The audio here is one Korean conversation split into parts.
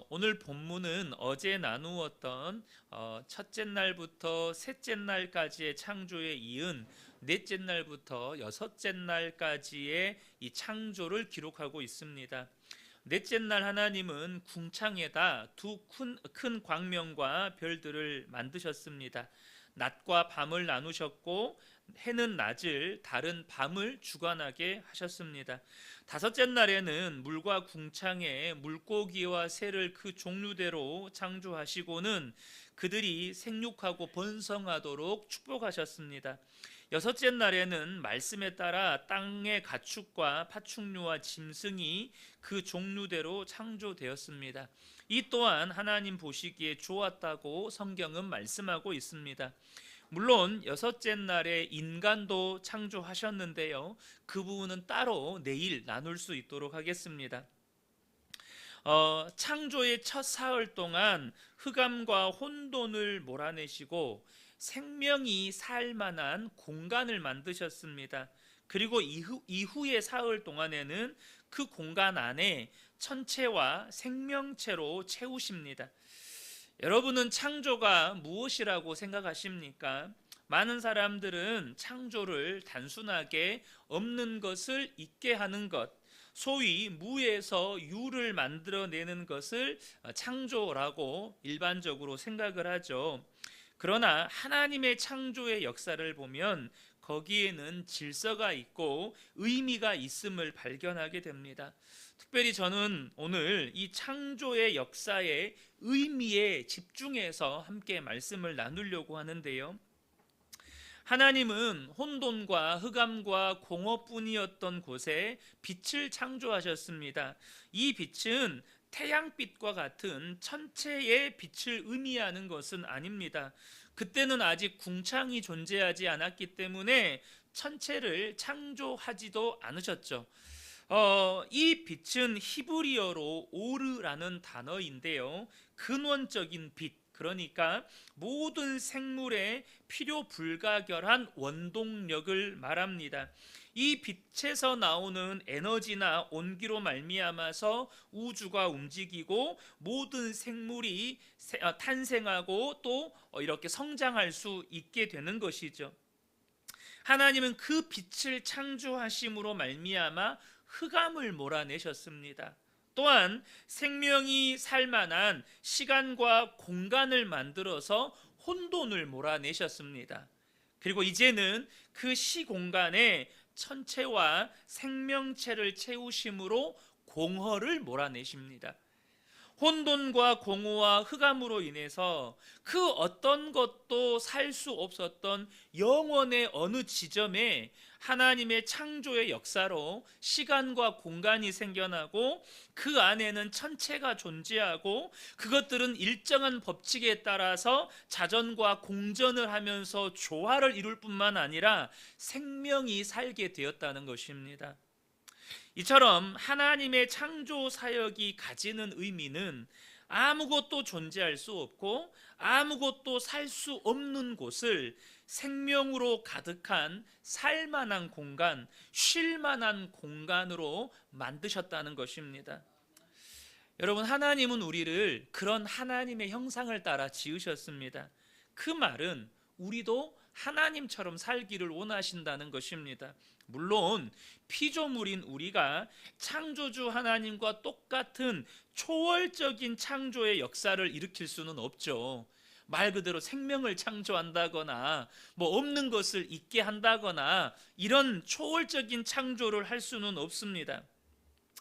오늘 본문은 어제 나누었던 첫째 날부터 셋째 날까지의 창조에 이은 넷째 날부터 여섯째 날까지의 이 창조를 기록하고 있습니다. 넷째 날 하나님은 궁창에다 두 큰 광명과 별들을 만드셨습니다. 낮과 밤을 나누셨고 해는 낮을 달은 밤을 주관하게 하셨습니다. 다섯째 날에는 물과 궁창에 물고기와 새를 그 종류대로 창조하시고는 그들이 생육하고 번성하도록 축복하셨습니다. 여섯째 날에는 말씀에 따라 땅의 가축과 파충류와 짐승이 그 종류대로 창조되었습니다. 이 또한 하나님 보시기에 좋았다고 성경은 말씀하고 있습니다. 물론 여섯째 날에 인간도 창조하셨는데요. 그 부분은 따로 내일 나눌 수 있도록 하겠습니다. 창조의 첫 사흘 동안 흑암과 혼돈을 몰아내시고 생명이 살 만한 공간을 만드셨습니다. 그리고 이후의 사흘 동안에는 그 공간 안에 천체와 생명체로 채우십니다. 여러분은 창조가 무엇이라고 생각하십니까? 많은 사람들은 창조를 단순하게 없는 것을 있게 하는 것, 소위 무에서 유를 만들어내는 것을 창조라고 일반적으로 생각을 하죠. 그러나 하나님의 창조의 역사를 보면 거기에는 질서가 있고 의미가 있음을 발견하게 됩니다. 특별히 저는 오늘 이 창조의 역사의 의미에 집중해서 함께 말씀을 나누려고 하는데요. 하나님은 혼돈과 흑암과 공허뿐이었던 곳에 빛을 창조하셨습니다. 이 빛은 태양빛과 같은 천체의 빛을 의미하는 것은 아닙니다. 그때는 아직 궁창이 존재하지 않았기 때문에 천체를 창조하지도 않으셨죠. 이 빛은 히브리어로 오르라는 단어인데요. 근원적인 빛, 그러니까 모든 생물에 필요 불가결한 원동력을 말합니다. 이 빛에서 나오는 에너지나 온기로 말미암아서 우주가 움직이고 모든 생물이 탄생하고 또 이렇게 성장할 수 있게 되는 것이죠. 하나님은 그 빛을 창조하심으로 말미암아 흑암을 몰아내셨습니다. 또한 생명이 살만한 시간과 공간을 만들어서 혼돈을 몰아내셨습니다. 그리고 이제는 그 시공간에 천체와 생명체를 채우심으로 공허를 몰아내십니다. 혼돈과 공허와 흑암으로 인해서 그 어떤 것도 살 수 없었던 영원의 어느 지점에 하나님의 창조의 역사로 시간과 공간이 생겨나고 그 안에는 천체가 존재하고 그것들은 일정한 법칙에 따라서 자전과 공전을 하면서 조화를 이룰 뿐만 아니라 생명이 살게 되었다는 것입니다. 이처럼 하나님의 창조 사역이 가지는 의미는 아무것도 존재할 수 없고 아무것도 살 수 없는 곳을 생명으로 가득한 살만한 공간, 쉴만한 공간으로 만드셨다는 것입니다. 여러분, 하나님은 우리를 그런 하나님의 형상을 따라 지으셨습니다. 그 말은 우리도 하나님처럼 살기를 원하신다는 것입니다. 물론 피조물인 우리가 창조주 하나님과 똑같은 초월적인 창조의 역사를 일으킬 수는 없죠. 말 그대로 생명을 창조한다거나 없는 것을 있게 한다거나 이런 초월적인 창조를 할 수는 없습니다.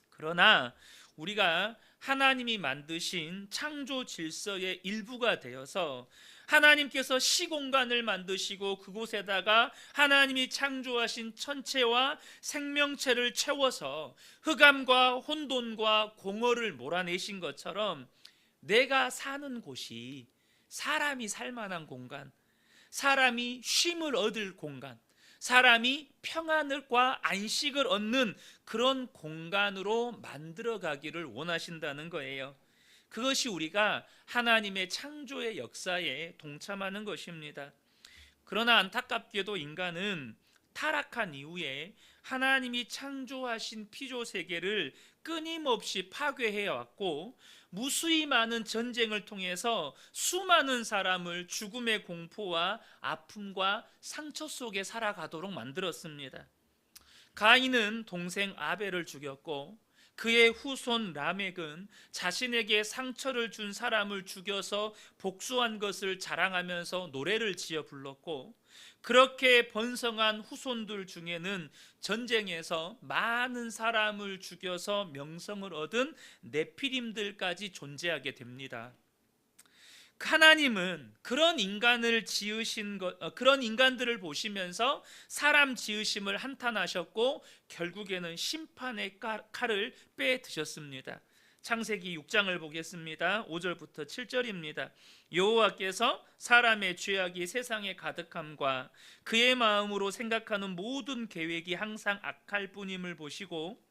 그러나 우리가 하나님이 만드신 창조 질서의 일부가 되어서 하나님께서 시공간을 만드시고 그곳에다가 하나님이 창조하신 천체와 생명체를 채워서 흑암과 혼돈과 공허를 몰아내신 것처럼 내가 사는 곳이 사람이 살 만한 공간, 사람이 쉼을 얻을 공간, 사람이 평안과 안식을 얻는 그런 공간으로 만들어가기를 원하신다는 거예요. 그것이 우리가 하나님의 창조의 역사에 동참하는 것입니다. 그러나 안타깝게도 인간은 타락한 이후에 하나님이 창조하신 피조 세계를 끊임없이 파괴해 왔고, 무수히 많은 전쟁을 통해서 수많은 사람을 죽음의 공포와 아픔과 상처 속에 살아가도록 만들었습니다. 가인은 동생 아벨을 죽였고, 그의 후손 라멕은 자신에게 상처를 준 사람을 죽여서 복수한 것을 자랑하면서 노래를 지어 불렀고, 그렇게 번성한 후손들 중에는 전쟁에서 많은 사람을 죽여서 명성을 얻은 네피림들까지 존재하게 됩니다. 하나님은 그런 인간을 지으신 그런 인간들을 보시면서 사람 지으심을 한탄하셨고, 결국에는 심판의 칼을 빼 드셨습니다. 창세기 6장을 보겠습니다. 5절부터 7절입니다. 여호와께서 사람의 죄악이 세상에 가득함과 그의 마음으로 생각하는 모든 계획이 항상 악할 뿐임을 보시고,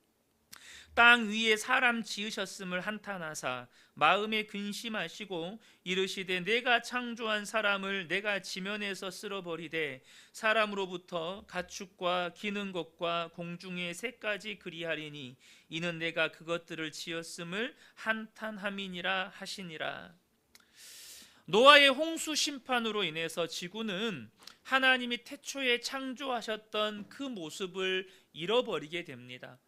땅 위에 사람 지으셨음을 한탄하사 마음에 근심하시고 이르시되 내가 창조한 사람을 내가 지면에서 쓸어버리되 사람으로부터 가축과 기는 것과 공중의 새까지 그리하리니 이는 내가 그것들을 지었음을 한탄함이니라 하시니라. 노아의 홍수 심판으로 인해서 지구는 하나님이 태초에 창조하셨던 그 모습을 잃어버리게 됩니다.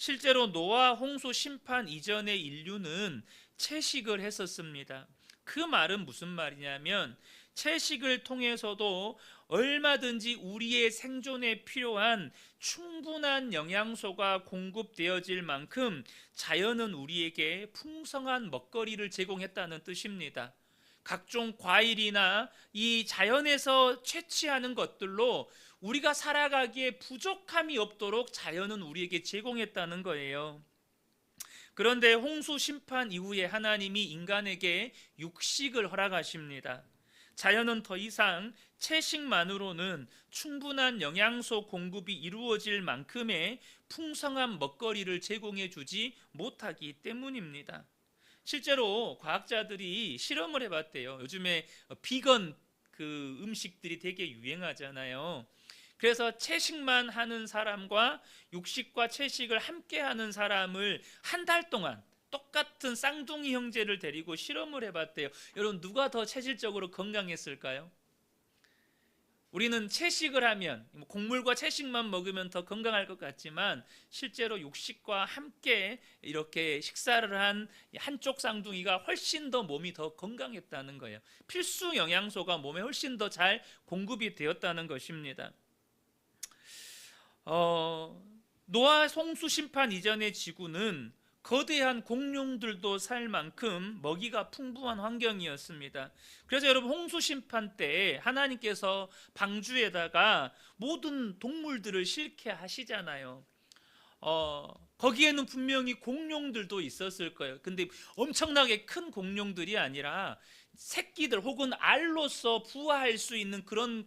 실제로 노아 홍수 심판 이전의 인류는 채식을 했었습니다. 그 말은 무슨 말이냐면, 채식을 통해서도 얼마든지 우리의 생존에 필요한 충분한 영양소가 공급되어질 만큼 자연은 우리에게 풍성한 먹거리를 제공했다는 뜻입니다. 각종 과일이나 이 자연에서 채취하는 것들로 우리가 살아가기에 부족함이 없도록 자연은 우리에게 제공했다는 거예요. 그런데 홍수 심판 이후에 하나님이 인간에게 육식을 허락하십니다. 자연은 더 이상 채식만으로는 충분한 영양소 공급이 이루어질 만큼의 풍성한 먹거리를 제공해 주지 못하기 때문입니다. 실제로 과학자들이 실험을 해봤대요. 요즘에 비건 그 음식들이 되게 유행하잖아요. 그래서 채식만 하는 사람과 육식과 채식을 함께 하는 사람을 한 달 동안 똑같은 쌍둥이 형제를 데리고 실험을 해봤대요. 여러분, 누가 더 체질적으로 건강했을까요? 우리는 채식을 하면, 곡물과 채식만 먹으면 더 건강할 것 같지만 실제로 육식과 함께 이렇게 식사를 한 한쪽 쌍둥이가 훨씬 더 몸이 더 건강했다는 거예요. 필수 영양소가 몸에 훨씬 더 잘 공급이 되었다는 것입니다. 노아 홍수 심판 이전의 지구는 거대한 공룡들도 살 만큼 먹이가 풍부한 환경이었습니다. 그래서 여러분, 홍수 심판 때 하나님께서 방주에다가 모든 동물들을 싣게 하시잖아요. 거기에는 분명히 공룡들도 있었을 거예요. 근데 엄청나게 큰 공룡들이 아니라 새끼들 혹은 알로서 부화할 수 있는 그런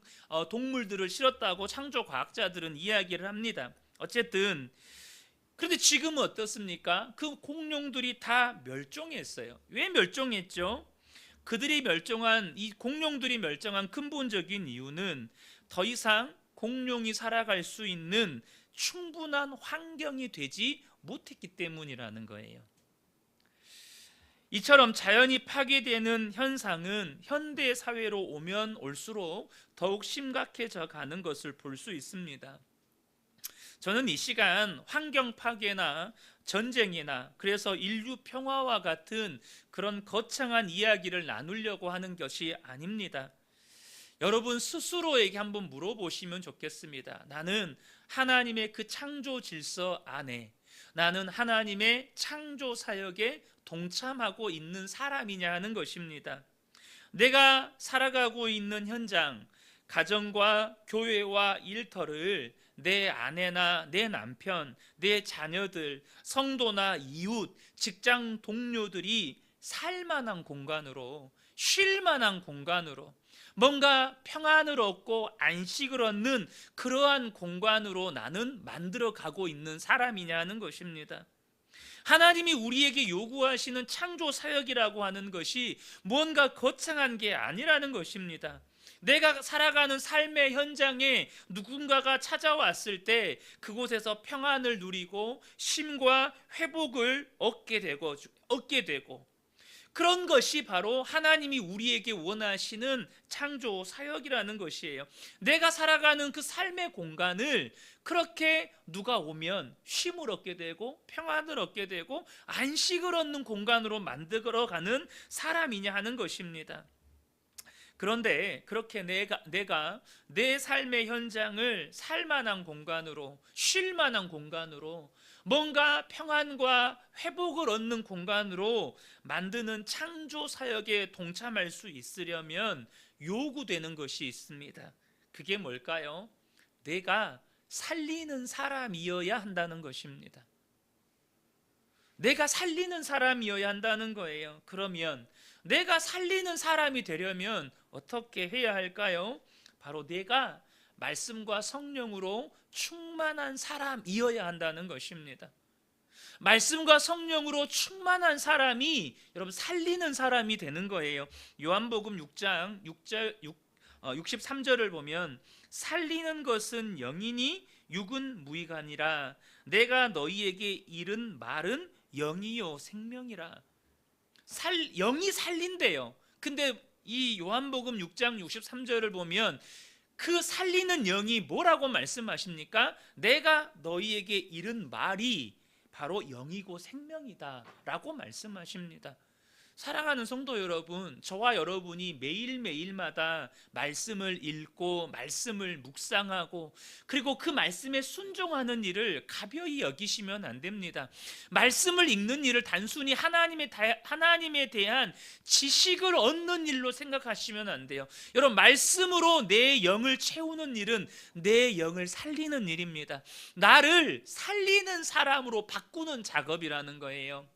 동물들을 실었다고 창조 과학자들은 이야기를 합니다. 어쨌든 그런데 지금은 어떻습니까? 그 공룡들이 다 멸종했어요. 왜 멸종했죠? 이 공룡들이 멸종한 근본적인 이유는 더 이상 공룡이 살아갈 수 있는 충분한 환경이 되지 못했기 때문이라는 거예요. 이처럼 자연이 파괴되는 현상은 현대 사회로 오면 올수록 더욱 심각해져 가는 것을 볼 수 있습니다. 저는 이 시간 환경 파괴나 전쟁이나 그래서 인류 평화와 같은 그런 거창한 이야기를 나누려고 하는 것이 아닙니다. 여러분 스스로에게 한번 물어보시면 좋겠습니다. 나는 하나님의 그 창조 질서 안에, 나는 하나님의 창조 사역에 동참하고 있는 사람이냐 하는 것입니다. 내가 살아가고 있는 현장, 가정과 교회와 일터를 내 아내나 내 남편, 내 자녀들, 성도나 이웃, 직장 동료들이 살만한 공간으로, 쉴만한 공간으로, 뭔가 평안을 얻고 안식을 얻는 그러한 공간으로 나는 만들어 가고 있는 사람이냐 하는 것입니다. 하나님이 우리에게 요구하시는 창조 사역이라고 하는 것이 무언가 거창한 게 아니라는 것입니다. 내가 살아가는 삶의 현장에 누군가가 찾아왔을 때 그곳에서 평안을 누리고 쉼과 회복을 얻게 되고 그런 것이 바로 하나님이 우리에게 원하시는 창조 사역이라는 것이에요. 내가 살아가는 그 삶의 공간을 그렇게 누가 오면 쉼을 얻게 되고 평안을 얻게 되고 안식을 얻는 공간으로 만들어가는 사람이냐 하는 것입니다. 그런데 그렇게 내가 내 삶의 현장을 살만한 공간으로, 쉴만한 공간으로, 뭔가 평안과 회복을 얻는 공간으로 만드는 창조 사역에 동참할 수 있으려면 요구되는 것이 있습니다. 그게 뭘까요? 내가 살리는 사람이어야 한다는 것입니다. 내가 살리는 사람이어야 한다는 거예요. 그러면 내가 살리는 사람이 되려면 어떻게 해야 할까요? 바로 내가 말씀과 성령으로 충만한 사람이어야 한다는 것입니다. 말씀과 성령으로 충만한 사람이 여러분 살리는 사람이 되는 거예요. 요한복음 6장 63절을 보면 살리는 것은 영이니 육은 무익하니라. 내가 너희에게 이른 말은 영이요 생명이라. 영이 살린대요. 근데 이 요한복음 6장 63절을 보면 그 살리는 영이 뭐라고 말씀하십니까? 내가 너희에게 이른 말이 바로 영이고 생명이다 라고 말씀하십니다. 사랑하는 성도 여러분, 저와 여러분이 매일매일마다 말씀을 읽고 말씀을 묵상하고 그리고 그 말씀에 순종하는 일을 가벼이 여기시면 안 됩니다. 말씀을 읽는 일을 단순히 하나님에 대한 지식을 얻는 일로 생각하시면 안 돼요. 여러분, 말씀으로 내 영을 채우는 일은 내 영을 살리는 일입니다. 나를 살리는 사람으로 바꾸는 작업이라는 거예요.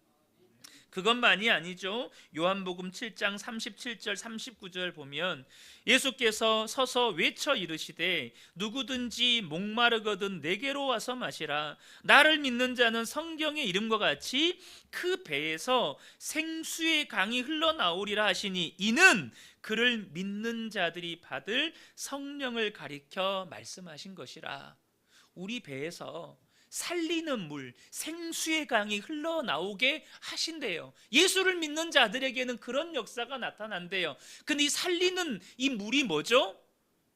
그것만이 아니죠. 요한복음 7장 37절 39절 보면 예수께서 서서 외쳐 이르시되 누구든지 목마르거든 내게로 와서 마시라. 나를 믿는 자는 성경의 이름과 같이 그 배에서 생수의 강이 흘러나오리라 하시니 이는 그를 믿는 자들이 받을 성령을 가리켜 말씀하신 것이라. 우리 배에서 살리는 물, 생수의 강이 흘러나오게 하신대요. 예수를 믿는 자들에게는 그런 역사가 나타난대요. 근데 이 살리는 이 물이 뭐죠?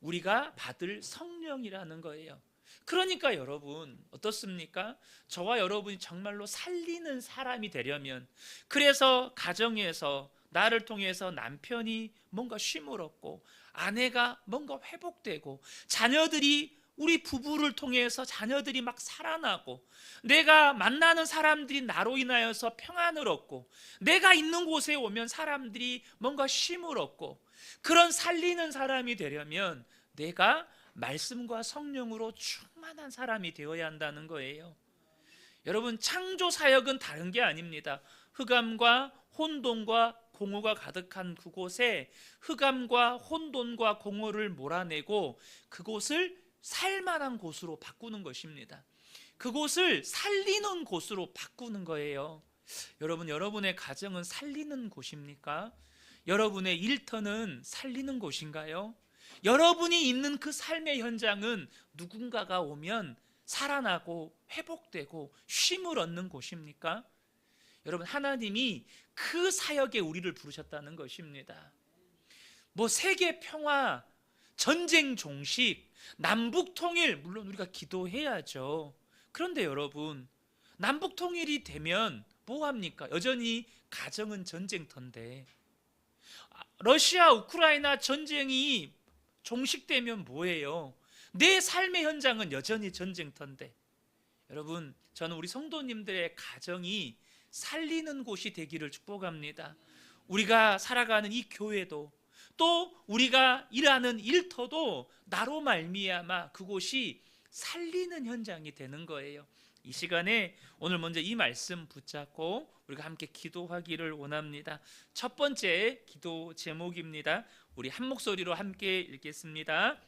우리가 받을 성령이라는 거예요. 그러니까 여러분 어떻습니까? 저와 여러분이 정말로 살리는 사람이 되려면, 그래서 가정에서 나를 통해서 남편이 뭔가 쉼을 얻고 아내가 뭔가 회복되고 자녀들이, 우리 부부를 통해서 자녀들이 막 살아나고 내가 만나는 사람들이 나로 인하여서 평안을 얻고 내가 있는 곳에 오면 사람들이 뭔가 쉼을 얻고 그런 살리는 사람이 되려면 내가 말씀과 성령으로 충만한 사람이 되어야 한다는 거예요. 여러분, 창조 사역은 다른 게 아닙니다. 흑암과 혼돈과 공허가 가득한 그곳에 흑암과 혼돈과 공허를 몰아내고 그곳을 살만한 곳으로 바꾸는 것입니다. 그곳을 살리는 곳으로 바꾸는 거예요. 여러분, 여러분의 가정은 살리는 곳입니까? 여러분의 일터는 살리는 곳인가요? 여러분이 있는 그 삶의 현장은 누군가가 오면 살아나고 회복되고 쉼을 얻는 곳입니까? 여러분, 하나님이 그 사역에 우리를 부르셨다는 것입니다. 뭐 세계 평화, 전쟁 종식, 남북 통일, 물론 우리가 기도해야죠. 그런데 여러분, 남북 통일이 되면 뭐 합니까? 여전히 가정은 전쟁터인데, 러시아 우크라이나 전쟁이 종식되면 뭐예요? 내 삶의 현장은 여전히 전쟁터인데. 여러분, 저는 우리 성도님들의 가정이 살리는 곳이 되기를 축복합니다. 우리가 살아가는 이 교회도, 또 우리가 일하는 일터도 나로 말미암아 그곳이 살리는 현장이 되는 거예요. 이 시간에 오늘 먼저 이 말씀 붙잡고 우리가 함께 기도하기를 원합니다. 첫 번째 기도 제목입니다. 우리 한 목소리로 함께 읽겠습니다.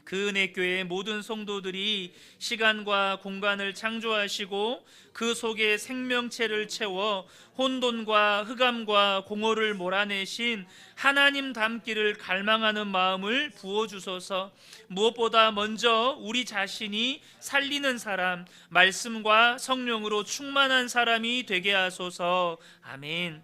그 은혜 교회의 모든 성도들이 시간과 공간을 창조하시고 그 속에 생명체를 채워 혼돈과 흑암과 공허를 몰아내신 하나님 닮기를 갈망하는 마음을 부어주소서. 무엇보다 먼저 우리 자신이 살리는 사람, 말씀과 성령으로 충만한 사람이 되게 하소서. 아멘.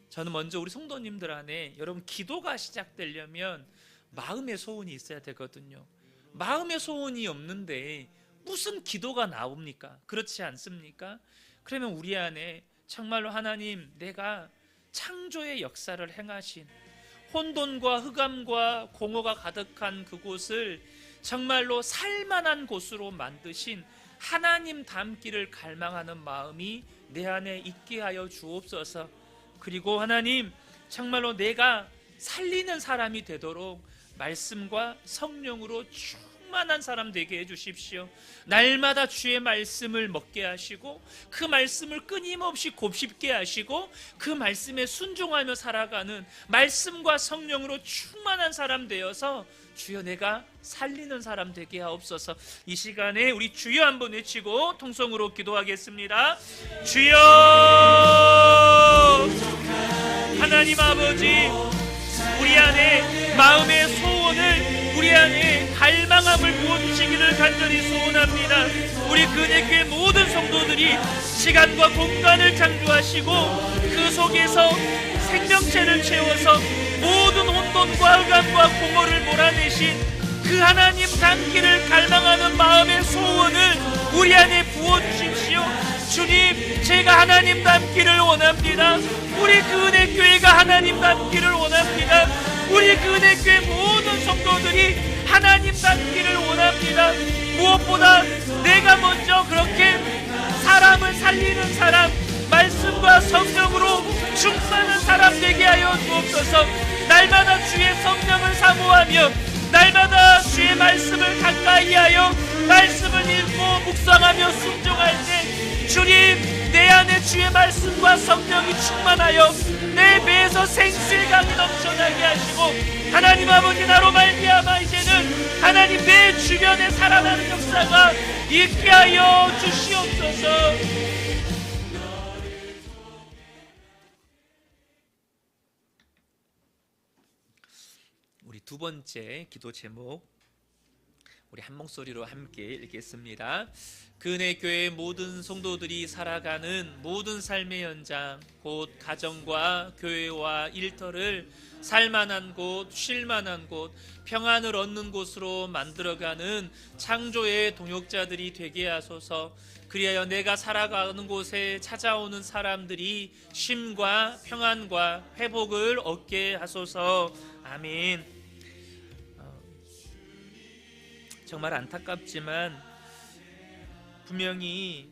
저는 먼저 우리 성도님들 안에 여러분 기도가 시작되려면 마음의 소원이 있어야 되거든요. 마음의 소원이 없는데 무슨 기도가 나옵니까? 그렇지 않습니까? 그러면 우리 안에 정말로 하나님, 내가 창조의 역사를 행하신 혼돈과 흑암과 공허가 가득한 그곳을 정말로 살만한 곳으로 만드신 하나님 닮기를 갈망하는 마음이 내 안에 있게 하여 주옵소서. 그리고 하나님, 정말로 내가 살리는 사람이 되도록 말씀과 성령으로 충만한 사람 되게 해주십시오. 날마다 주의 말씀을 먹게 하시고 그 말씀을 끊임없이 곱씹게 하시고 그 말씀에 순종하며 살아가는 말씀과 성령으로 충만한 사람 되어서 주여 내가 살리는 사람 되게 하옵소서. 이 시간에 우리 주여 한번 외치고 통성으로 기도하겠습니다. 주여, 하나님 아버지, 우리 안에 마음의 소원을, 우리 안에 갈망함을 부어주시기를 간절히 소원합니다. 우리 근혜교회 모든 성도들이 시간과 공간을 창조하시고 그 속에서 생명체를 채워서 모든 혼돈과 흑암과 공허를 몰아내신 그 하나님 닮기를 갈망하는 마음의 소원을 우리 안에 부어주십시오. 주님, 제가 하나님 닮기를 원합니다. 우리 그 은혜교회가 하나님 닮기를 원합니다. 우리 그 은혜교회 모든 성도들이 하나님 닮기를 원합니다. 무엇보다 내가 먼저 그렇게 사람을 살리는 사람, 말씀과 성령으로 충만한 사람 되게 하여 주옵소서. 날마다 주의 성령을 사모하며 날마다 주의 말씀을 가까이 하여 말씀을 읽고 묵상하며 순종할 때 주님, 내 안에 주의 말씀과 성령이 충만하여 내 배에서 생수강이 넘쳐나게 하시고 하나님 아버지, 나로 말미암아 이제는 하나님 내 주변에 살아나는 역사가 있게 하여 주시옵소서. 우리 두 번째 기도 제목, 우리 한 목소리로 함께 읽겠습니다. 근혜교회 모든 성도들이 살아가는 모든 삶의 현장, 곧 가정과 교회와 일터를 살만한 곳, 쉴만한 곳, 평안을 얻는 곳으로 만들어가는 창조의 동역자들이 되게 하소서. 그리하여 내가 살아가는 곳에 찾아오는 사람들이 쉼과 평안과 회복을 얻게 하소서. 아멘. 정말 안타깝지만 분명히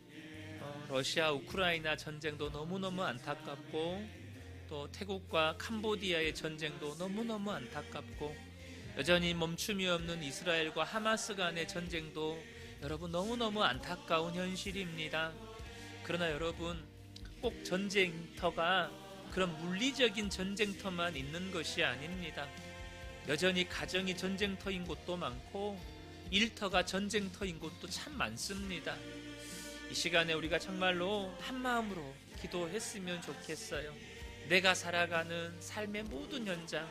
러시아 우크라이나 전쟁도 너무너무 안타깝고 또 태국과 캄보디아의 전쟁도 너무너무 안타깝고 여전히 멈춤이 없는 이스라엘과 하마스 간의 전쟁도 여러분 너무너무 안타까운 현실입니다. 그러나 여러분, 꼭 전쟁터가 그런 물리적인 전쟁터만 있는 것이 아닙니다. 여전히 가정이 전쟁터인 곳도 많고 일터가 전쟁터인 곳도 참 많습니다. 이 시간에 우리가 정말로 한 마음으로 기도했으면 좋겠어요. 내가 살아가는 삶의 모든 현장,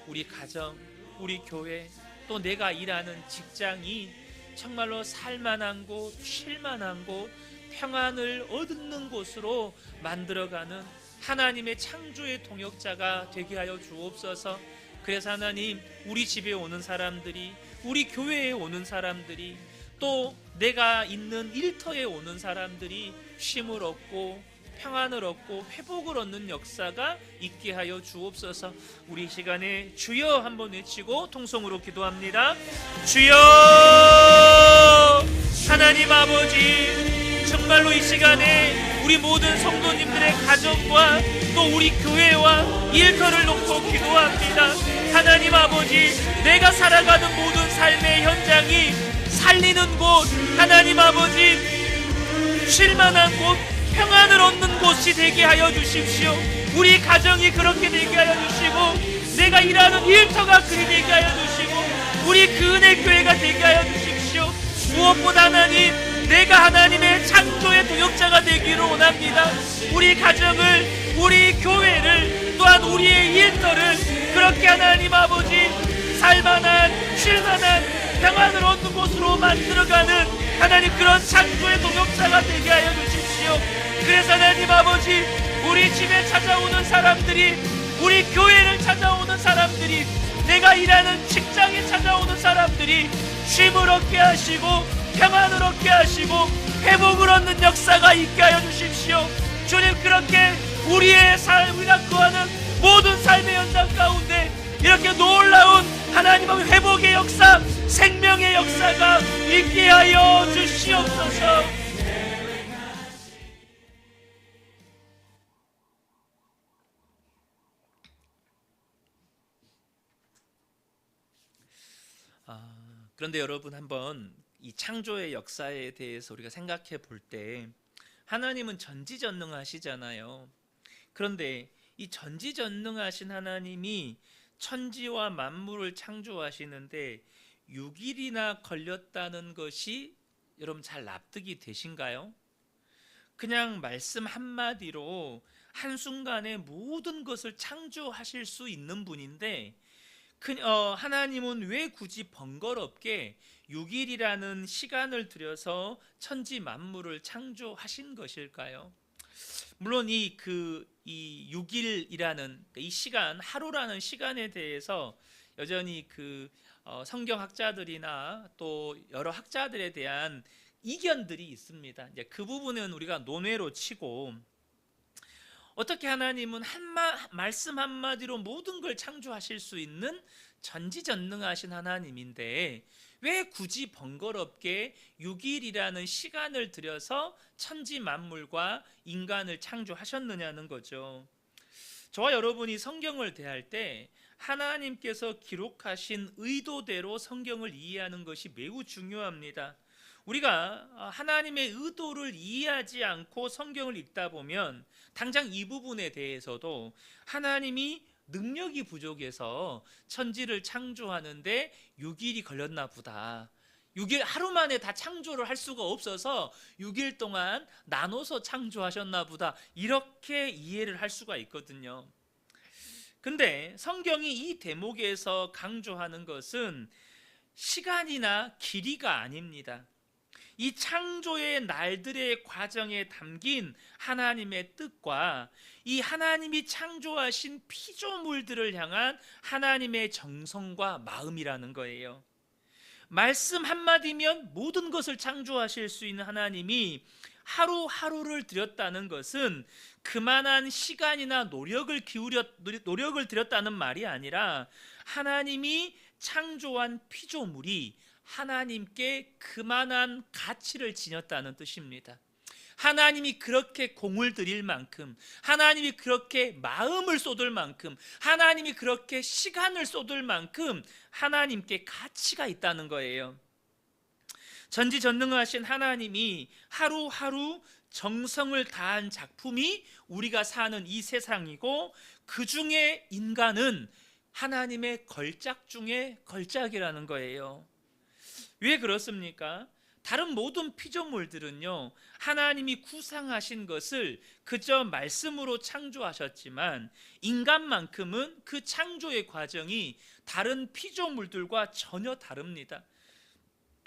우리 가정, 우리 교회, 또 내가 일하는 직장이 정말로 살만한 곳, 쉴만한 곳, 평안을 얻는 곳으로 만들어가는 하나님의 창조의 동역자가 되게 하여 주옵소서. 그래서 하나님, 우리 집에 오는 사람들이, 우리 교회에 오는 사람들이, 또 내가 있는 일터에 오는 사람들이 쉼을 얻고 평안을 얻고 회복을 얻는 역사가 있게 하여 주옵소서. 우리 시간에 주여 한번 외치고 통성으로 기도합니다. 주여, 하나님 아버지, 정말로 이 시간에 우리 모든 성도님들의 가정과 또 우리 교회와 일터를 놓고 기도합니다. 하나님 아버지, 내가 살아가는 모든 삶의 현장이 살리는 곳, 하나님 아버지, 쉴만한 곳, 평안을 얻는 곳이 되게 하여 주십시오. 우리 가정이 그렇게 되게 하여 주시고 내가 일하는 일터가 그리 되게 하여 주시고 우리 그 은혜 교회가 되게 하여 주십시오. 무엇보다 하나님, 내가 하나님의 창조의 동역자가 되기를 원합니다. 우리 가정을, 우리 교회를, 또한 우리의 일터를 그렇게 하나님 아버지 살만한, 쉴만한, 평안을 얻는 곳으로 만들어가는 하나님 그런 창조의 동역자가 되게 하여 주십시오. 그래서 하나님 아버지, 우리 집에 찾아오는 사람들이, 우리 교회를 찾아오는 사람들이, 내가 일하는 직장에 찾아오는 사람들이 쉼을 얻게 하시고 평안을 얻게 하시고 회복을 얻는 역사가 있게 하여 주십시오. 주님, 그렇게 우리의 삶이나 거하는 모든 삶의 현장 가운데 이렇게 놀라운 하나님의 회복의 역사, 생명의 역사가 있게 하여 주시옵소서. 그런데 여러분, 한번 이 창조의 역사에 대해서 우리가 생각해 볼 때 하나님은 전지전능하시잖아요. 그런데 이 전지전능하신 하나님이 천지와 만물을 창조하시는데 6일이나 걸렸다는 것이 여러분 잘 납득이 되신가요? 그냥 말씀 한마디로 한순간에 모든 것을 창조하실 수 있는 분인데 하나님은 왜 굳이 번거롭게 6일이라는 시간을 들여서 천지 만물을 창조하신 것일까요? 물론 이 6일이라는 이 시간, 하루라는 시간에 대해서 여전히 성경학자들이나 또 여러 학자들에 대한 이견들이 있습니다. 이제 그 부분은 우리가 논외로 치고, 어떻게 하나님은 말씀 한마디로 모든 걸 창조하실 수 있는 전지전능하신 하나님인데 왜 굳이 번거롭게 6일이라는 시간을 들여서 천지 만물과 인간을 창조하셨느냐는 거죠. 저와 여러분이 성경을 대할 때 하나님께서 기록하신 의도대로 성경을 이해하는 것이 매우 중요합니다. 우리가 하나님의 의도를 이해하지 않고 성경을 읽다 보면 당장 이 부분에 대해서도 하나님이 능력이 부족해서 천지를 창조하는데 6일이 걸렸나 보다, 6일 하루 만에 다 창조를 할 수가 없어서 6일 동안 나눠서 창조하셨나 보다, 이렇게 이해를 할 수가 있거든요. 근데 성경이 이 대목에서 강조하는 것은 시간이나 길이가 아닙니다. 이 창조의 날들의 과정에 담긴 하나님의 뜻과 이 하나님이 창조하신 피조물들을 향한 하나님의 정성과 마음이라는 거예요. 말씀 한마디면 모든 것을 창조하실 수 있는 하나님이 하루하루를 들였다는 것은 그만한 시간이나 노력을 들였다는 말이 아니라 하나님이 창조한 피조물이 하나님께 그만한 가치를 지녔다는 뜻입니다. 하나님이 그렇게 공을 들일 만큼, 하나님이 그렇게 마음을 쏟을 만큼, 하나님이 그렇게 시간을 쏟을 만큼 하나님께 가치가 있다는 거예요. 전지전능하신 하나님이 하루하루 정성을 다한 작품이 우리가 사는 이 세상이고, 그 중에 인간은 하나님의 걸작 중에 걸작이라는 거예요. 왜 그렇습니까? 다른 모든 피조물들은요, 하나님이 구상하신 것을 그저 말씀으로 창조하셨지만 인간만큼은 그 창조의 과정이 다른 피조물들과 전혀 다릅니다.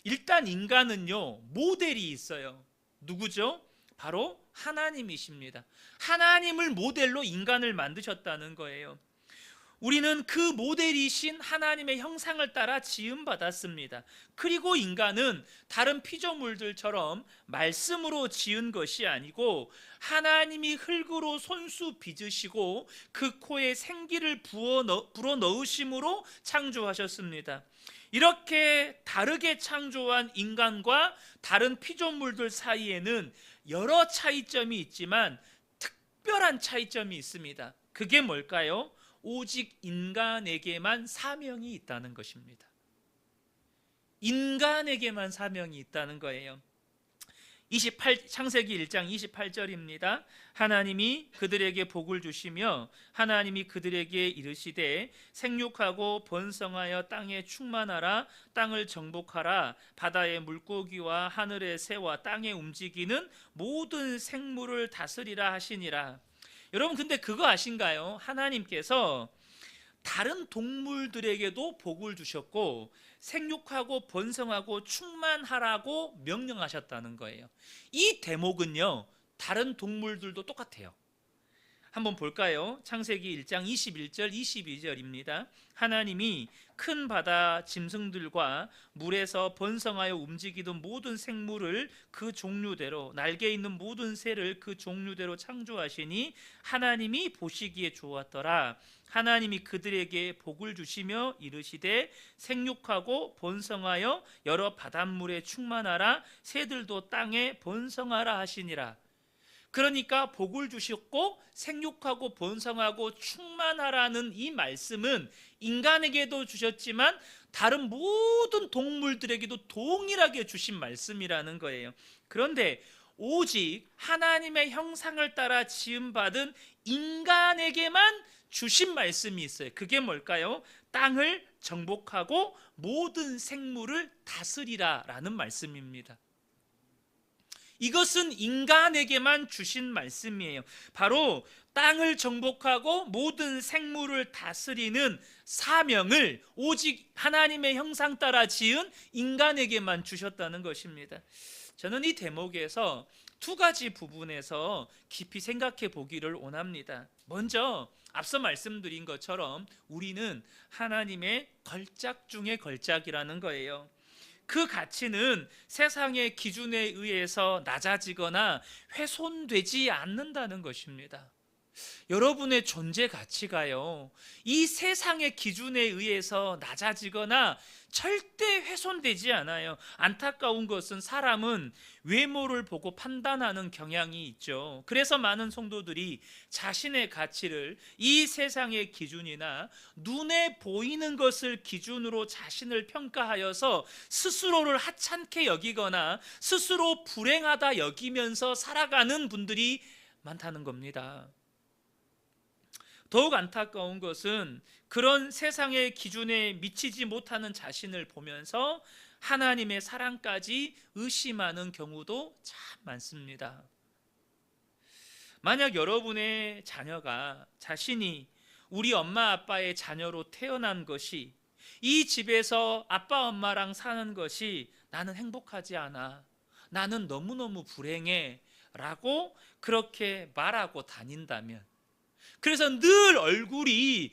일단 인간은요, 모델이 있어요. 누구죠? 바로 하나님이십니다. 하나님을 모델로 인간을 만드셨다는 거예요. 우리는 그 모델이신 하나님의 형상을 따라 지음받았습니다. 그리고 인간은 다른 피조물들처럼 말씀으로 지은 것이 아니고 하나님이 흙으로 손수 빚으시고 그 코에 생기를 불어 넣으심으로 창조하셨습니다. 이렇게 다르게 창조한 인간과 다른 피조물들 사이에는 여러 차이점이 있지만 특별한 차이점이 있습니다. 그게 뭘까요? 오직 인간에게만 사명이 있다는 것입니다. 인간에게만 사명이 있다는 거예요. 창세기 1장 28절입니다. 하나님이 그들에게 복을 주시며 하나님이 그들에게 이르시되 생육하고 번성하여 땅에 충만하라. 땅을 정복하라. 바다의 물고기와 하늘의 새와 땅에 움직이는 모든 생물을 다스리라 하시니라. 여러분, 근데 그거 아신가요? 하나님께서 다른 동물들에게도 복을 주셨고 생육하고 번성하고 충만하라고 명령하셨다는 거예요. 이 대목은요, 다른 동물들도 똑같아요. 한번 볼까요? 창세기 1장 21절 22절입니다. 하나님이 큰 바다 짐승들과 물에서 번성하여 움직이던 모든 생물을 그 종류대로, 날개 있는 모든 새를 그 종류대로 창조하시니 하나님이 보시기에 좋았더라. 하나님이 그들에게 복을 주시며 이르시되 생육하고 번성하여 여러 바닷물에 충만하라. 새들도 땅에 번성하라 하시니라. 그러니까 복을 주셨고 생육하고 번성하고 충만하라는 이 말씀은 인간에게도 주셨지만 다른 모든 동물들에게도 동일하게 주신 말씀이라는 거예요. 그런데 오직 하나님의 형상을 따라 지음받은 인간에게만 주신 말씀이 있어요. 그게 뭘까요? 땅을 정복하고 모든 생물을 다스리라 라는 말씀입니다. 이것은 인간에게만 주신 말씀이에요. 바로 땅을 정복하고 모든 생물을 다스리는 사명을 오직 하나님의 형상 따라 지은 인간에게만 주셨다는 것입니다. 저는 이 대목에서 두 가지 부분에서 깊이 생각해 보기를 원합니다. 먼저 앞서 말씀드린 것처럼 우리는 하나님의 걸작 중의 걸작이라는 거예요. 그 가치는 세상의 기준에 의해서 낮아지거나 훼손되지 않는다는 것입니다. 여러분의 존재 가치가요, 이 세상의 기준에 의해서 낮아지거나 절대 훼손되지 않아요. 안타까운 것은 사람은 외모를 보고 판단하는 경향이 있죠. 그래서 많은 성도들이 자신의 가치를 이 세상의 기준이나 눈에 보이는 것을 기준으로 자신을 평가하여서 스스로를 하찮게 여기거나 스스로 불행하다 여기면서 살아가는 분들이 많다는 겁니다. 더욱 안타까운 것은 그런 세상의 기준에 미치지 못하는 자신을 보면서 하나님의 사랑까지 의심하는 경우도 참 많습니다. 만약 여러분의 자녀가 자신이 우리 엄마 아빠의 자녀로 태어난 것이, 이 집에서 아빠 엄마랑 사는 것이 나는 행복하지 않아, 나는 너무너무 불행해 라고 그렇게 말하고 다닌다면, 그래서 늘 얼굴이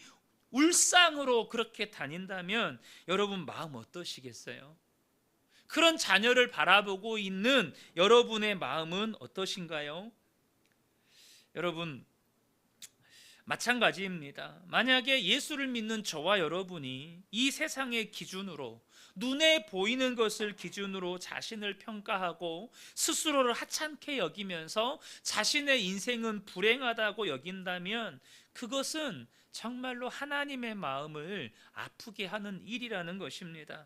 울상으로 그렇게 다닌다면 여러분 마음 어떠시겠어요? 그런 자녀를 바라보고 있는 여러분의 마음은 어떠신가요? 여러분, 마찬가지입니다. 만약에 예수를 믿는 저와 여러분이 이 세상의 기준으로, 눈에 보이는 것을 기준으로 자신을 평가하고 스스로를 하찮게 여기면서 자신의 인생은 불행하다고 여긴다면 그것은 정말로 하나님의 마음을 아프게 하는 일이라는 것입니다.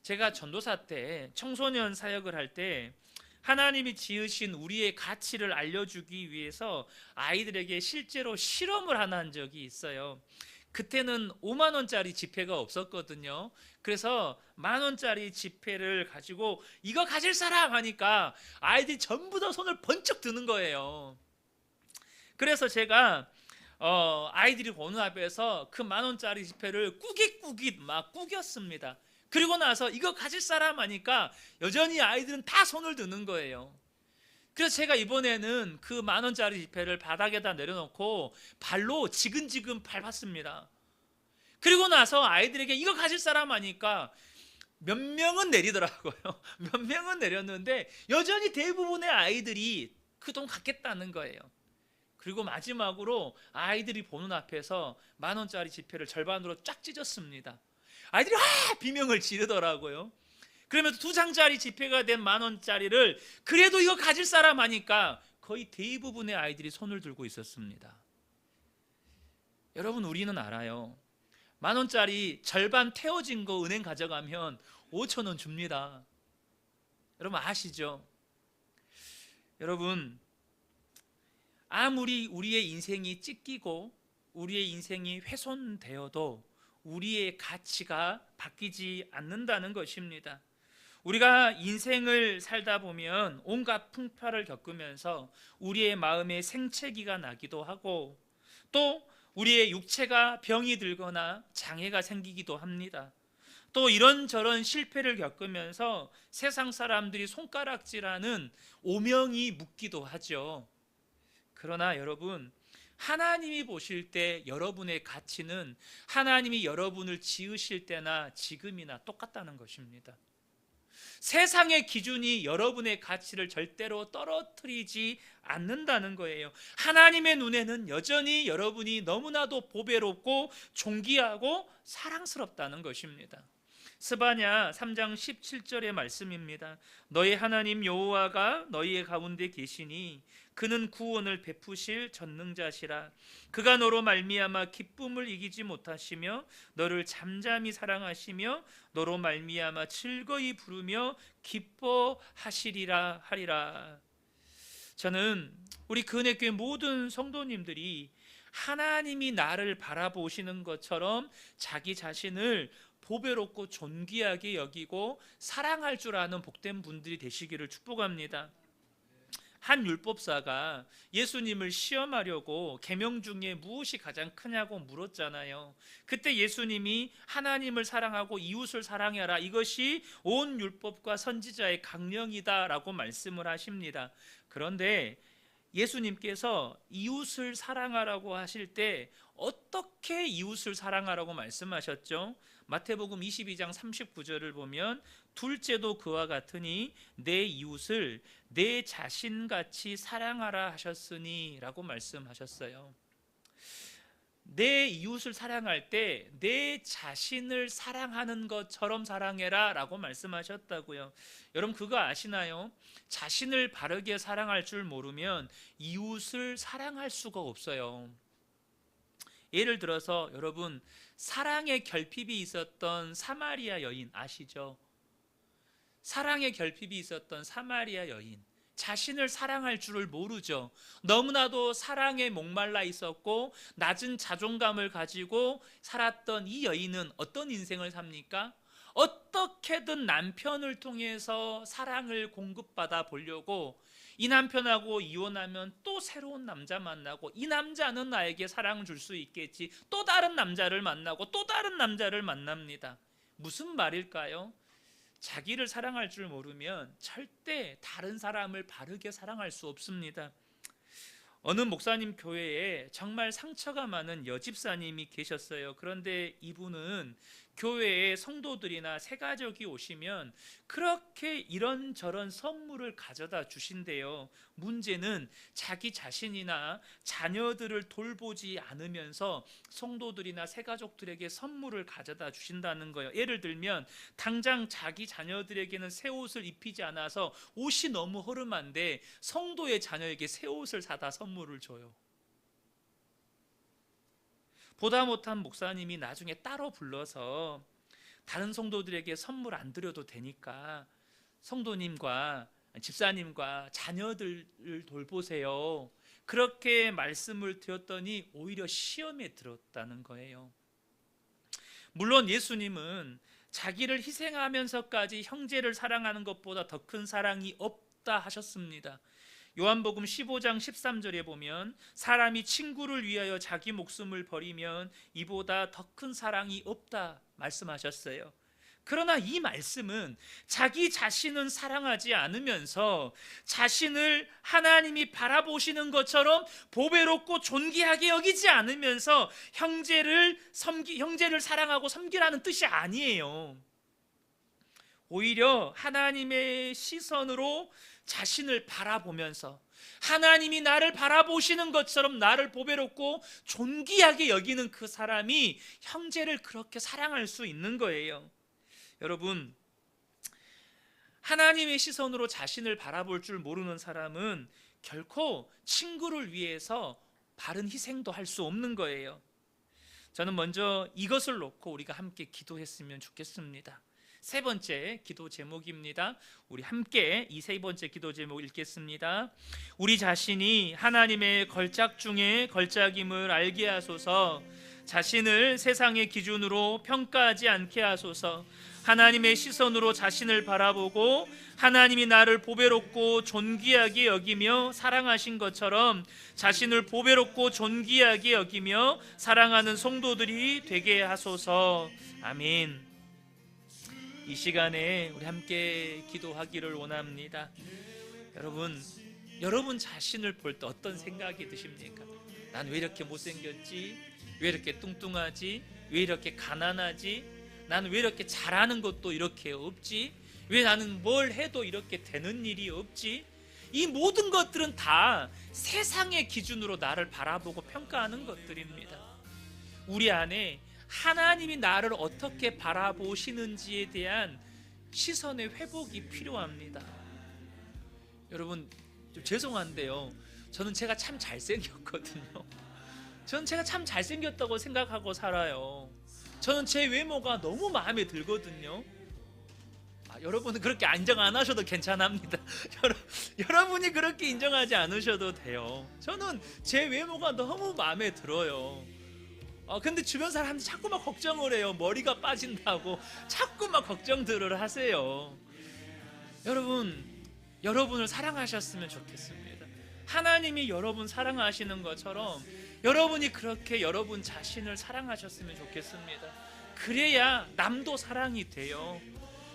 제가 전도사 때 청소년 사역을 할 때 하나님이 지으신 우리의 가치를 알려주기 위해서 아이들에게 실제로 실험을 하나 한 적이 있어요. 그때는 5만 원짜리 지폐가 없었거든요. 그래서 10,000원짜리 지폐를 가지고 이거 가질 사람 하니까 아이들이 전부 다 손을 번쩍 드는 거예요. 그래서 제가 아이들이 보는 앞에서 그 10,000원짜리 지폐를 꾸깃꾸깃 막 꾸겼습니다. 그리고 나서 이거 가질 사람 하니까 여전히 아이들은 다 손을 드는 거예요. 그래서 제가 이번에는 그 10,000원짜리 지폐를 바닥에다 내려놓고 발로 지근지근 밟았습니다. 그리고 나서 아이들에게 이거 가질 사람 하니까 몇 명은 내리더라고요. 몇 명은 내렸는데 여전히 대부분의 아이들이 그 돈 갖겠다는 거예요. 그리고 마지막으로 아이들이 보는 앞에서 10,000원짜리 지폐를 절반으로 쫙 찢었습니다. 아이들이 비명을 지르더라고요. 그러면서 2장짜리 지폐가 된 10,000원짜리를 그래도 이거 가질 사람 하니까 거의 대부분의 아이들이 손을 들고 있었습니다. 여러분, 우리는 알아요. 10,000원짜리 절반 태워진 거 은행 가져가면 5,000원 줍니다. 여러분 아시죠? 여러분, 아무리 우리의 인생이 찢기고 우리의 인생이 훼손되어도 우리의 가치가 바뀌지 않는다는 것입니다. 우리가 인생을 살다 보면 온갖 풍파를 겪으면서 우리의 마음에 생채기가 나기도 하고, 또 우리의 육체가 병이 들거나 장애가 생기기도 합니다. 또 이런저런 실패를 겪으면서 세상 사람들이 손가락질하는 오명이 묻기도 하죠. 그러나 여러분, 하나님이 보실 때 여러분의 가치는 하나님이 여러분을 지으실 때나 지금이나 똑같다는 것입니다. 세상의 기준이 여러분의 가치를 절대로 떨어뜨리지 않는다는 거예요. 하나님의 눈에는 여전히 여러분이 너무나도 보배롭고 존귀하고 사랑스럽다는 것입니다. 스바냐 3장 17절의 말씀입니다. 너희 하나님 여호와가 너희의 가운데 계시니 그는 구원을 베푸실 전능자시라. 그가 너로 말미암아 기쁨을 이기지 못하시며 너를 잠잠히 사랑하시며 너로 말미암아 즐거이 부르며 기뻐하시리라 하리라. 저는 우리 근혜교회 모든 성도님들이 하나님이 나를 바라보시는 것처럼 자기 자신을 보배롭고 존귀하게 여기고 사랑할 줄 아는 복된 분들이 되시기를 축복합니다. 한 율법사가 예수님을 시험하려고 계명 중에 무엇이 가장 크냐고 물었잖아요. 그때 예수님이 하나님을 사랑하고 이웃을 사랑해라, 이것이 온 율법과 선지자의 강령이다 라고 말씀을 하십니다. 그런데 예수님께서 이웃을 사랑하라고 하실 때 어떻게 이웃을 사랑하라고 말씀하셨죠? 마태복음 22장 39절을 보면 둘째도 그와 같으니 내 이웃을 내 자신같이 사랑하라 하셨으니 라고 말씀하셨어요. 내 이웃을 사랑할 때 내 자신을 사랑하는 것처럼 사랑해라 라고 말씀하셨다고요. 여러분, 그거 아시나요? 자신을 바르게 사랑할 줄 모르면 이웃을 사랑할 수가 없어요. 예를 들어서 여러분, 사랑의 결핍이 있었던 사마리아 여인 아시죠? 사랑의 결핍이 있었던 사마리아 여인, 자신을 사랑할 줄을 모르죠. 너무나도 사랑에 목말라 있었고 낮은 자존감을 가지고 살았던 이 여인은 어떤 인생을 삽니까? 어떻게든 남편을 통해서 사랑을 공급받아 보려고 이 남편하고 이혼하면 또 새로운 남자 만나고 이 남자는 나에게 사랑을 줄 수 있겠지, 또 다른 남자를 만나고 또 다른 남자를 만납니다. 무슨 말일까요? 자기를 사랑할 줄 모르면 절대 다른 사람을 바르게 사랑할 수 없습니다. 어느 목사님 교회에 정말 상처가 많은 여집사님이 계셨어요. 그런데 이분은 교회에 성도들이나 새가족이 오시면 그렇게 이런저런 선물을 가져다 주신대요. 문제는 자기 자신이나 자녀들을 돌보지 않으면서 성도들이나 새가족들에게 선물을 가져다 주신다는 거예요. 예를 들면 당장 자기 자녀들에게는 새 옷을 입히지 않아서 옷이 너무 허름한데 성도의 자녀에게 새 옷을 사다 선물을 줘요. 보다 못한 목사님이 나중에 따로 불러서 다른 성도들에게 선물 안 드려도 되니까 성도님과 집사님과 자녀들을 돌보세요, 그렇게 말씀을 드렸더니 오히려 시험에 들었다는 거예요. 물론 예수님은 자기를 희생하면서까지 형제를 사랑하는 것보다 더 큰 사랑이 없다 하셨습니다. 요한복음 15장 13절에 보면 사람이 친구를 위하여 자기 목숨을 버리면 이보다 더 큰 사랑이 없다 말씀하셨어요. 그러나 이 말씀은 자기 자신은 사랑하지 않으면서 자신을 하나님이 바라보시는 것처럼 보배롭고 존귀하게 여기지 않으면서 형제를 사랑하고 섬기라는 뜻이 아니에요. 오히려 하나님의 시선으로 자신을 바라보면서 하나님이 나를 바라보시는 것처럼 나를 보배롭고 존귀하게 여기는 그 사람이 형제를 그렇게 사랑할 수 있는 거예요. 여러분, 하나님의 시선으로 자신을 바라볼 줄 모르는 사람은 결코 친구를 위해서 바른 희생도 할 수 없는 거예요. 저는 먼저 이것을 놓고 우리가 함께 기도했으면 좋겠습니다. 세 번째 기도 제목입니다. 우리 함께 이 세 번째 기도 제목 읽겠습니다. 우리 자신이 하나님의 걸작 중에 걸작임을 알게 하소서. 자신을 세상의 기준으로 평가하지 않게 하소서. 하나님의 시선으로 자신을 바라보고 하나님이 나를 보배롭고 존귀하게 여기며 사랑하신 것처럼 자신을 보배롭고 존귀하게 여기며 사랑하는 성도들이 되게 하소서. 아멘. 이 시간에 우리 함께 기도하기를 원합니다. 여러분 자신을 볼 때 어떤 생각이 드십니까? 난 왜 이렇게 못생겼지? 왜 이렇게 뚱뚱하지? 왜 이렇게 가난하지? 나는 왜 이렇게 잘하는 것도 이렇게 없지? 왜 나는 뭘 해도 이렇게 되는 일이 없지? 이 모든 것들은 다 세상의 기준으로 나를 바라보고 평가하는 것들입니다. 우리 안에 하나님이 나를 어떻게 바라보시는지에 대한 시선의 회복이 필요합니다. 여러분 좀 죄송한데요, 저는 제가 참 잘생겼거든요. 저는 제가 참 잘생겼다고 생각하고 살아요. 저는 제 외모가 너무 마음에 들거든요. 여러분은 그렇게 인정 안 하셔도 괜찮합니다. 여러분이 그렇게 인정하지 않으셔도 돼요. 저는 제 외모가 너무 마음에 들어요. 근데 주변 사람들이 자꾸만 걱정을 해요. 머리가 빠진다고 자꾸만 걱정들을 하세요. 여러분을 사랑하셨으면 좋겠습니다. 하나님이 여러분 사랑하시는 것처럼 여러분이 그렇게 여러분 자신을 사랑하셨으면 좋겠습니다. 그래야 남도 사랑이 돼요.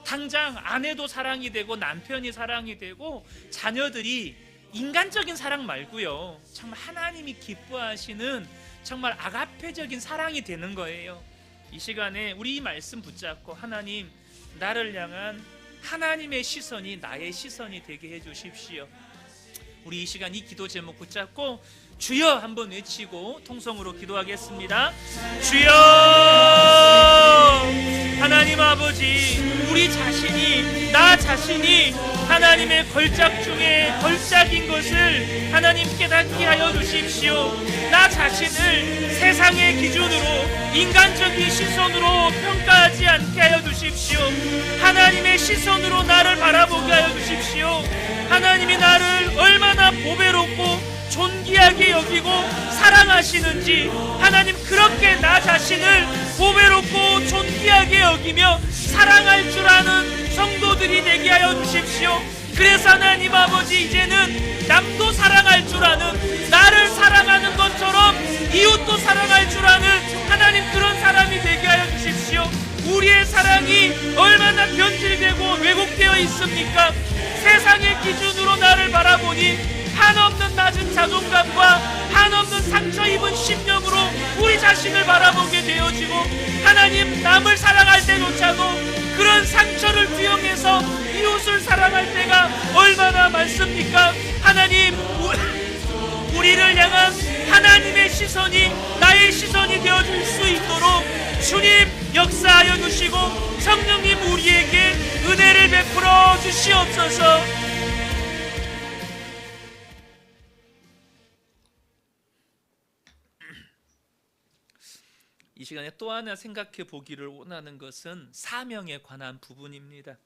당장 아내도 사랑이 되고 남편이 사랑이 되고 자녀들이 인간적인 사랑 말고요, 정말 하나님이 기뻐하시는 정말 아가페적인 사랑이 되는 거예요. 이 시간에 우리 이 말씀 붙잡고 하나님, 나를 향한 하나님의 시선이 나의 시선이 되게 해주십시오. 우리 이 시간 이 기도 제목 붙잡고 주여 한번 외치고 통성으로 기도하겠습니다. 주여, 하나님 아버지, 우리 자신이, 나 자신이 하나님의 걸작 중에 걸작인 것을 하나님 깨닫게 하여 주십시오. 나 자신을 세상의 기준으로 인간적인 시선으로 평가하지 않게 하여 주십시오. 하나님의 시선으로 나를 바라보게 하여 주십시오. 하나님이 나를 얼마나 보배롭고 존귀하게 여기고 사랑하시는지, 하나님 그렇게 나 자신을 보배롭고 존귀하게 여기며 사랑할 줄 아는 성도들이 되게 하여 주십시오. 그래서 하나님 아버지, 이제는 남도 사랑할 줄 아는, 나를 사랑하는 것처럼 이웃도 사랑할 줄 아는 하나님 그런 사람이 되게 하여 주십시오. 우리의 사랑이 얼마나 변질되고 왜곡되어 있습니까? 세상의 기준으로 나를 바라보니 한없는 낮은 자존감과 한없는 상처 입은 심령으로 우리 자신을 바라보게 되어지고, 하나님 남을 사랑할 때조차도 그런 상처를 투영해서 이웃을 사랑할 때가 얼마나 많습니까? 하나님, 우리를 향한 하나님의 시선이 나의 시선이 되어줄 수 있도록 주님 역사하여 주시고 성령님 우리에게 은혜를 베풀어 주시옵소서. 이 시간에 또 하나 생각해 보기를 원하는 것은 사명에 관한 부분입니다.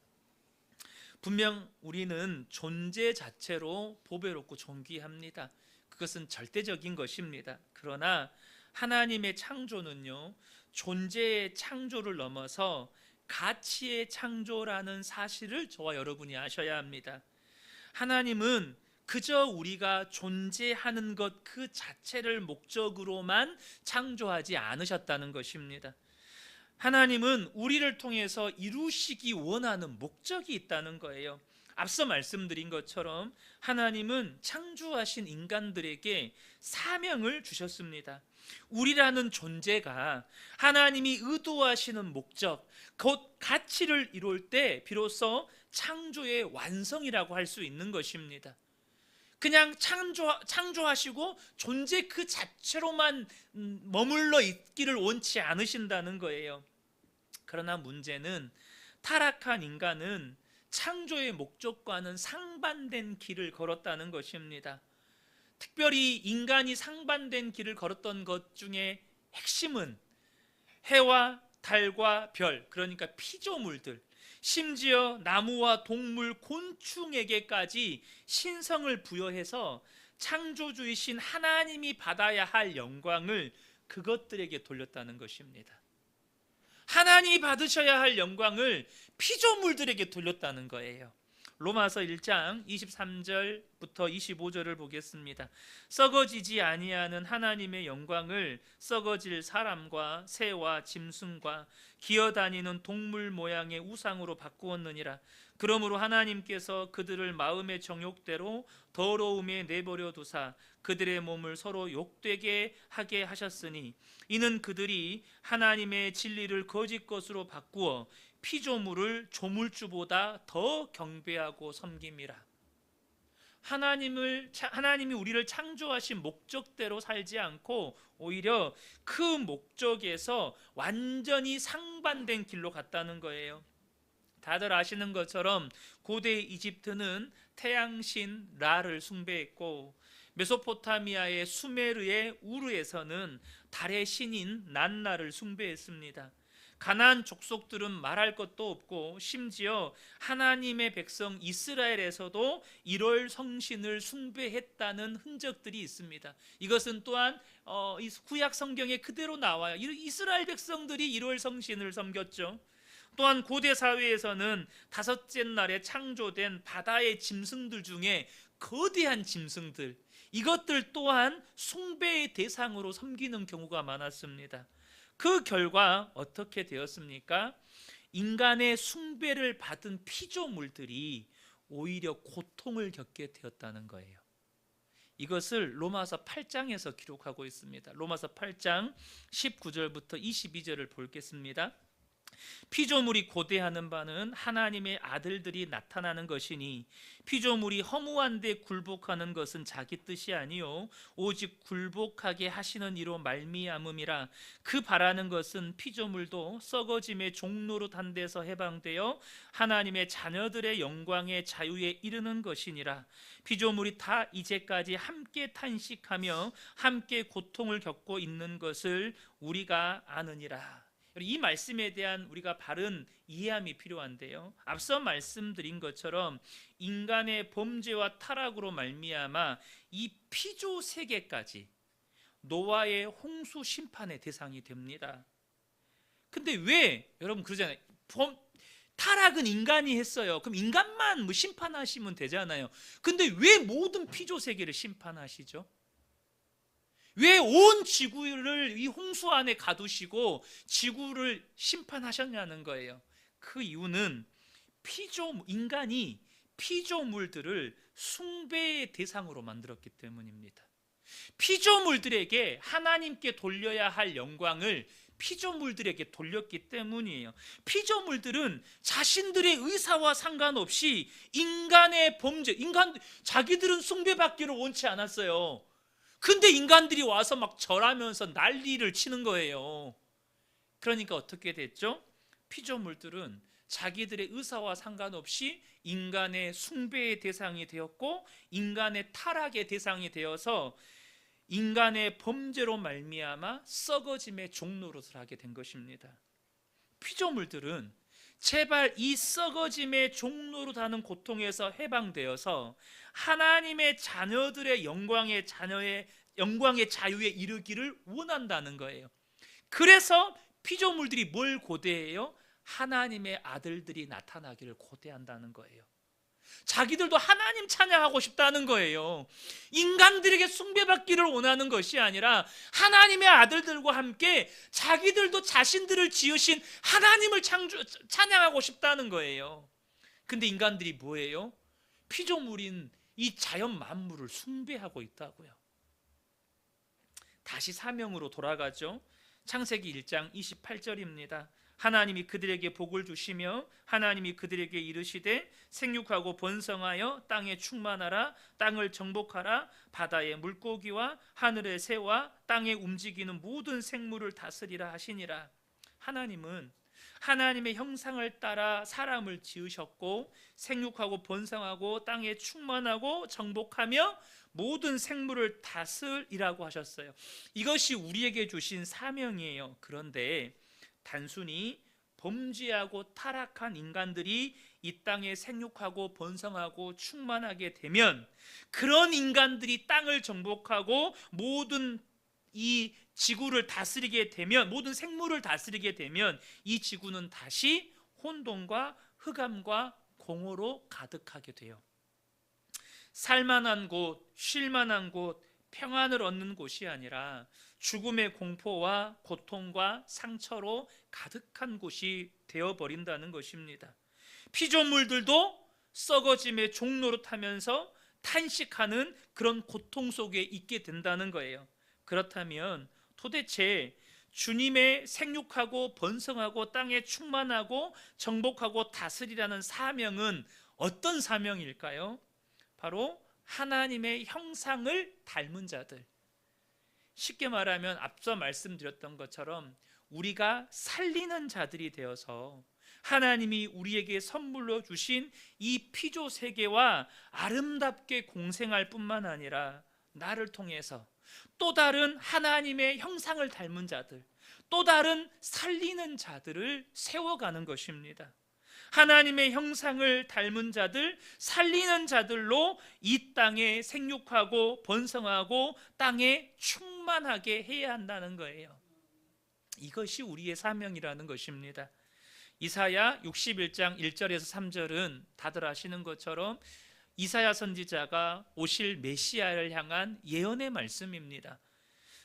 분명 우리는 존재 자체로 보배롭고 존귀합니다. 그것은 절대적인 것입니다. 그러나 하나님의 창조는요, 존재의 창조를 넘어서 가치의 창조라는 사실을 저와 여러분이 아셔야 합니다. 하나님은 그저 우리가 존재하는 것 그 자체를 목적으로만 창조하지 않으셨다는 것입니다. 하나님은 우리를 통해서 이루시기 원하는 목적이 있다는 거예요. 앞서 말씀드린 것처럼 하나님은 창조하신 인간들에게 사명을 주셨습니다. 우리라는 존재가 하나님이 의도하시는 목적, 곧 가치를 이룰 때 비로소 창조의 완성이라고 할 수 있는 것입니다. 그냥 창조하시고 존재 그 자체로만 머물러 있기를 원치 않으신다는 거예요. 그러나 문제는 타락한 인간은 창조의 목적과는 상반된 길을 걸었다는 것입니다. 특별히 인간이 상반된 길을 걸었던 것 중에 핵심은 해와 달과 별, 그러니까 피조물들, 심지어 나무와 동물, 곤충에게까지 신성을 부여해서 창조주이신 하나님이 받아야 할 영광을 그것들에게 돌렸다는 것입니다. 하나님이 받으셔야 할 영광을 피조물들에게 돌렸다는 거예요. 로마서 1장 23절부터 25절을 보겠습니다. 썩어지지 아니하는 하나님의 영광을 썩어질 사람과 새와 짐승과 기어다니는 동물 모양의 우상으로 바꾸었느니라. 그러므로 하나님께서 그들을 마음의 정욕대로 더러움에 내버려 두사 그들의 몸을 서로 욕되게 하게 하셨으니 이는 그들이 하나님의 진리를 거짓 것으로 바꾸어 피조물을 조물주보다 더 경배하고 섬김이라. 하나님이 우리를 창조하신 목적대로 살지 않고 오히려 그 목적에서 완전히 상반된 길로 갔다는 거예요. 다들 아시는 것처럼 고대 이집트는 태양신 라를 숭배했고, 메소포타미아의 수메르의 우르에서는 달의 신인 난나를 숭배했습니다. 가나안 족속들은 말할 것도 없고 심지어 하나님의 백성 이스라엘에서도 1월 성신을 숭배했다는 흔적들이 있습니다. 이것은 또한 구약 성경에 그대로 나와요. 이스라엘 백성들이 1월 성신을 섬겼죠. 또한 고대 사회에서는 다섯째 날에 창조된 바다의 짐승들 중에 거대한 짐승들, 이것들 또한 숭배의 대상으로 섬기는 경우가 많았습니다. 그 결과 어떻게 되었습니까? 인간의 숭배를 받은 피조물들이 오히려 고통을 겪게 되었다는 거예요. 이것을 로마서 8장에서 기록하고 있습니다. 로마서 8장 19절부터 22절을 보겠습니다. 피조물이 고대하는 바는 하나님의 아들들이 나타나는 것이니 피조물이 허무한 데 굴복하는 것은 자기 뜻이 아니요 오직 굴복하게 하시는 이로 말미암음이라. 그 바라는 것은 피조물도 썩어짐의 종로로 한 데서 해방되어 하나님의 자녀들의 영광의 자유에 이르는 것이니라. 피조물이 다 이제까지 함께 탄식하며 함께 고통을 겪고 있는 것을 우리가 아느니라. 이 말씀에 대한 우리가 바른 이해함이 필요한데요, 앞서 말씀드린 것처럼 인간의 범죄와 타락으로 말미암아 이 피조 세계까지 노아의 홍수 심판의 대상이 됩니다. 근데 왜 여러분 그러잖아요, 타락은 인간이 했어요. 그럼 인간만 심판하시면 되잖아요. 근데 왜 모든 피조 세계를 심판하시죠? 왜 온 지구를 이 홍수 안에 가두시고 지구를 심판하셨냐는 거예요. 그 이유는 인간이 피조물들을 숭배의 대상으로 만들었기 때문입니다. 피조물들에게 하나님께 돌려야 할 영광을 피조물들에게 돌렸기 때문이에요. 피조물들은 자신들의 의사와 상관없이 인간의 범죄, 자기들은 숭배받기를 원치 않았어요. 근데 인간들이 와서 막 절하면서 난리를 치는 거예요. 그러니까 어떻게 됐죠? 피조물들은 자기들의 의사와 상관없이 인간의 숭배의 대상이 되었고 인간의 타락의 대상이 되어서 인간의 범죄로 말미암아 썩어짐의 종노릇을 하게 된 것입니다. 피조물들은 제발 이 썩어짐의 종노릇하는 고통에서 해방되어서 하나님의 자녀들의 영광의 자유에 이르기를 원한다는 거예요. 그래서 피조물들이 뭘 고대해요? 하나님의 아들들이 나타나기를 고대한다는 거예요. 자기들도 하나님 찬양하고 싶다는 거예요. 인간들에게 숭배받기를 원하는 것이 아니라 하나님의 아들들과 함께 자기들도 자신들을 지으신 하나님을 찬양하고 싶다는 거예요. 근데 인간들이 뭐예요? 피조물인 이 자연 만물을 숭배하고 있다고요. 다시 사명으로 돌아가죠. 창세기 1장 28절입니다. 하나님이 그들에게 복을 주시며 하나님이 그들에게 이르시되 생육하고 번성하여 땅에 충만하라. 땅을 정복하라. 바다의 물고기와 하늘의 새와 땅에 움직이는 모든 생물을 다스리라 하시니라. 하나님은 하나님의 형상을 따라 사람을 지으셨고 생육하고 번성하고 땅에 충만하고 정복하며 모든 생물을 다스리라고 하셨어요. 이것이 우리에게 주신 사명이에요. 그런데 단순히 범죄하고 타락한 인간들이 이 땅에 생육하고 번성하고 충만하게 되면, 그런 인간들이 땅을 정복하고 모든 이 지구를 다스리게 되면, 모든 생물을 다스리게 되면 이 지구는 다시 혼돈과 흑암과 공허로 가득하게 돼요. 살만한 곳, 쉴만한 곳, 평안을 얻는 곳이 아니라 죽음의 공포와 고통과 상처로 가득한 곳이 되어버린다는 것입니다. 피조물들도 썩어짐의 종로로 타면서 탄식하는 그런 고통 속에 있게 된다는 거예요. 그렇다면 도대체 주님의 생육하고 번성하고 땅에 충만하고 정복하고 다스리라는 사명은 어떤 사명일까요? 바로 하나님의 형상을 닮은 자들, 쉽게 말하면 앞서 말씀드렸던 것처럼 우리가 살리는 자들이 되어서 하나님이 우리에게 선물로 주신 이 피조 세계와 아름답게 공생할 뿐만 아니라 나를 통해서 또 다른 하나님의 형상을 닮은 자들, 또 다른 살리는 자들을 세워가는 것입니다. 하나님의 형상을 닮은 자들, 살리는 자들로 이 땅에 생육하고 번성하고 땅에 충만하게 해야 한다는 거예요. 이것이 우리의 사명이라는 것입니다. 이사야 61장 1절에서 3절은 다들 아시는 것처럼 이사야 선지자가 오실 메시아를 향한 예언의 말씀입니다.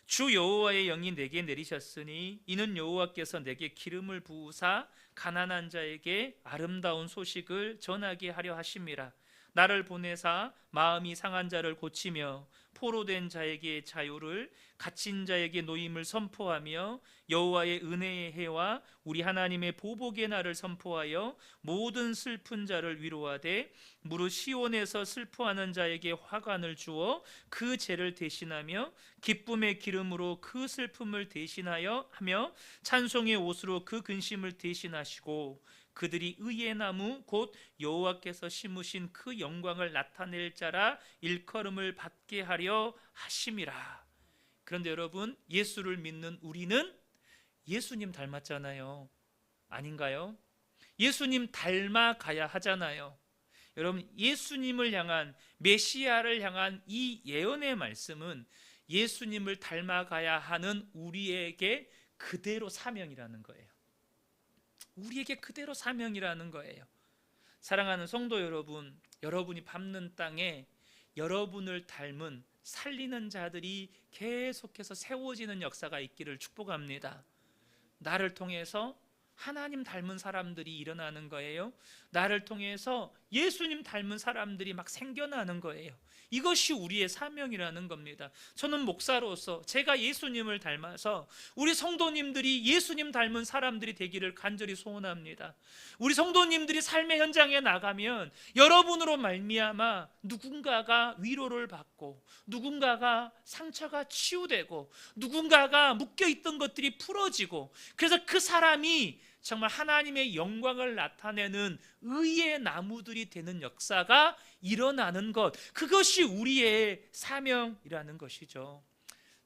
주 여호와의 영이 내게 내리셨으니 이는 여호와께서 내게 기름을 부으사 가난한 자에게 아름다운 소식을 전하게 하려 하심이라. 나를 보내사 마음이 상한 자를 고치며 포로된 자에게 자유를, 갇힌 자에게 노임을 선포하며 여호와의 은혜의 해와 우리 하나님의 보복의 날을 선포하여 모든 슬픈 자를 위로하되 무릇 시온에서 슬퍼하는 자에게 화관을 주어 그 죄를 대신하며 기쁨의 기름으로 그 슬픔을 대신하여 하며 찬송의 옷으로 그 근심을 대신하시고 그들이 의의 나무 곧 여호와께서 심으신 그 영광을 나타낼 자라 일컬음을 받게 하려 하심이라. 그런데 여러분, 예수를 믿는 우리는 예수님 닮았잖아요. 아닌가요? 예수님 닮아가야 하잖아요. 여러분, 예수님을 향한, 메시아를 향한 이 예언의 말씀은 예수님을 닮아가야 하는 우리에게 그대로 사명이라는 거예요. 우리에게 그대로 사명이라는 거예요. 사랑하는 성도 여러분, 여러분이 밟는 땅에 여러분을 닮은 살리는 자들이 계속해서 세워지는 역사가 있기를 축복합니다. 나를 통해서 하나님 닮은 사람들이 일어나는 거예요. 나를 통해서 예수님 닮은 사람들이 막 생겨나는 거예요. 이것이 우리의 사명이라는 겁니다. 저는 목사로서 제가 예수님을 닮아서 우리 성도님들이 예수님 닮은 사람들이 되기를 간절히 소원합니다. 우리 성도님들이 삶의 현장에 나가면 여러분으로 말미암아 누군가가 위로를 받고, 누군가가 상처가 치유되고, 누군가가 묶여있던 것들이 풀어지고, 그래서 그 사람이 정말 하나님의 영광을 나타내는 의의 나무들이 되는 역사가 일어나는 것, 그것이 우리의 사명이라는 것이죠.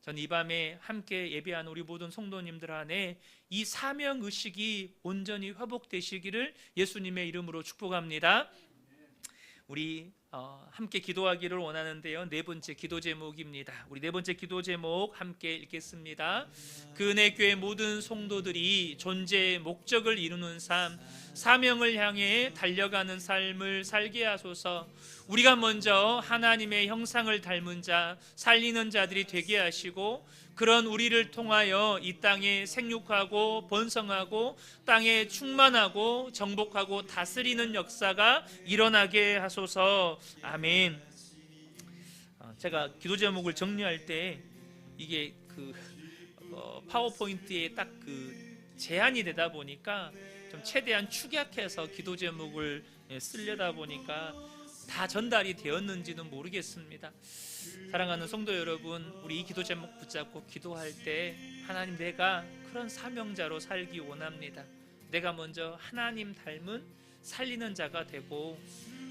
전 이 밤에 함께 예배한 우리 모든 성도님들 안에 이 사명의식이 온전히 회복되시기를 예수님의 이름으로 축복합니다. 우리 함께 기도하기를 원하는데요, 네 번째 기도 제목입니다. 우리 네 번째 기도 제목 함께 읽겠습니다. 그 은혜교회 모든 성도들이 존재의 목적을 이루는 삶, 사명을 향해 달려가는 삶을 살게 하소서. 우리가 먼저 하나님의 형상을 닮은 자, 살리는 자들이 되게 하시고, 그런 우리를 통하여 이 땅에 생육하고 번성하고 땅에 충만하고 정복하고 다스리는 역사가 일어나게 하소서. 아멘. 제가 기도 제목을 정리할 때 이게 파워포인트에 딱 제한이 되다 보니까 좀 최대한 축약해서 기도 제목을 쓰려다 보니까 다 전달이 되었는지는 모르겠습니다. 사랑하는 성도 여러분, 우리 이 기도 제목 붙잡고 기도할 때 하나님, 내가 그런 사명자로 살기 원합니다. 내가 먼저 하나님 닮은 살리는 자가 되고,